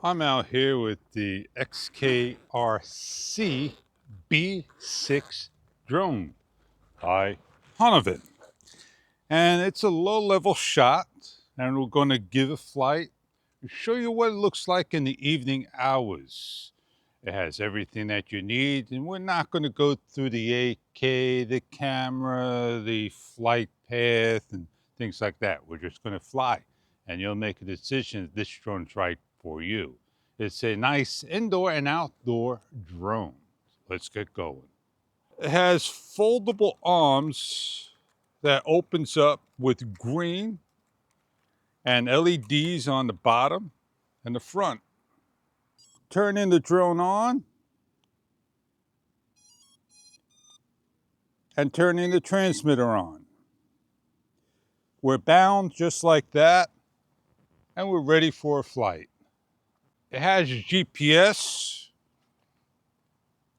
I'm out here with the XKRC B6 drone by Hobbies. And it's a low-level shot, and we're going to give a flight and show you what it looks like in the evening hours. It has everything that you need, and we're not going to go through the 8K, the camera, the flight path, and things like that. We're just going to fly, and you'll make a decision if this drone's right for you. It's a nice indoor and outdoor drone. Let's get going. It has foldable arms that opens up with green and LEDs on the bottom and the front. Turning the drone on and turning the transmitter on. We're bound just like that, and we're ready for a flight. It has GPS.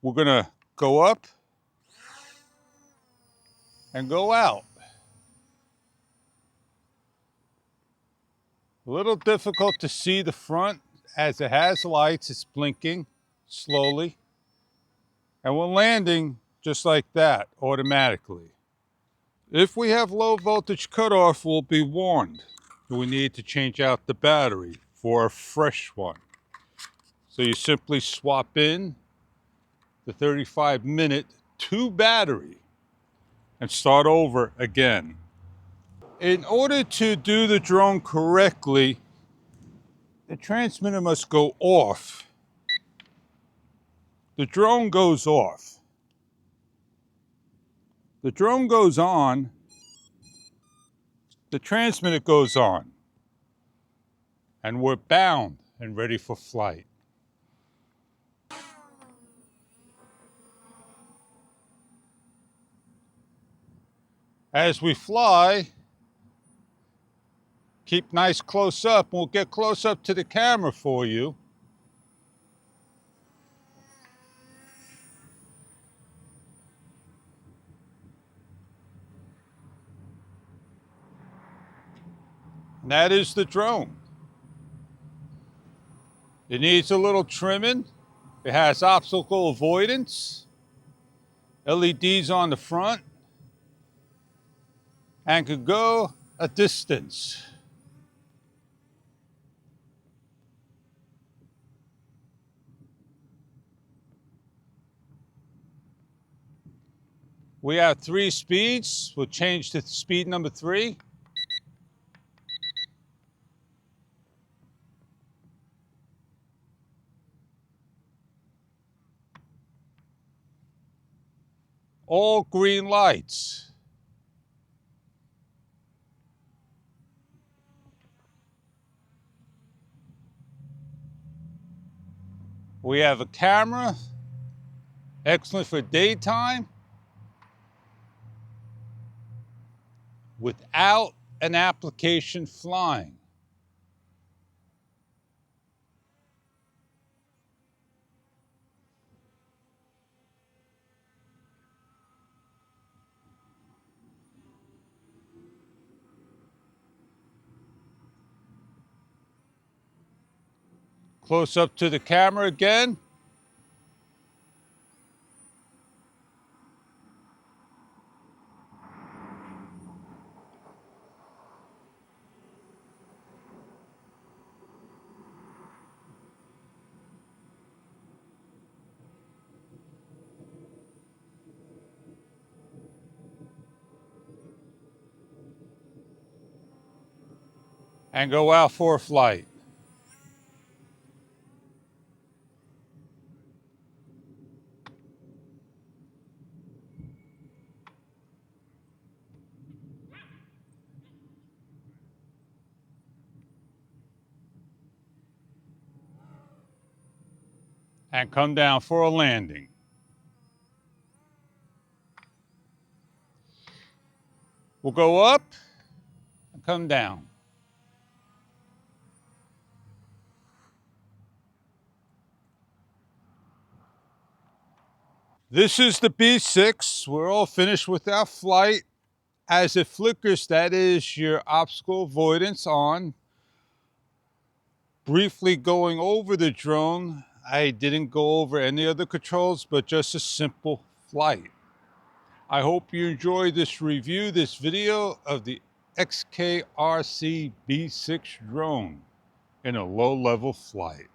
We're gonna go up and go out. A little difficult to see the front as it has lights. It's blinking slowly. And we're landing just like that automatically. If we have low voltage cutoff, we'll be warned. We need to change out the battery for a fresh one. So you simply swap in the 35-minute to battery and start over again. In order to do the drone correctly, the transmitter must go off. The drone goes off. The drone goes on. The transmitter goes on. And we're bound and ready for flight. As we fly, keep nice close up. We'll get close up to the camera for you. And that is the drone. It needs a little trimming. It has obstacle avoidance, LEDs on the front, and could go a distance. We have 3 speeds. We'll change to speed number 3. All green lights. We have a camera, excellent for daytime, without an application flying. Close up to the camera again. And go out for a flight. And come down for a landing. We'll go up and come down. This is the B6. We're all finished with our flight. As it flickers, that is your obstacle avoidance on. Briefly going over the drone, I didn't go over any other controls, but just a simple flight. I hope you enjoyed this review, this video of the XKRC B6 drone in a low-level flight.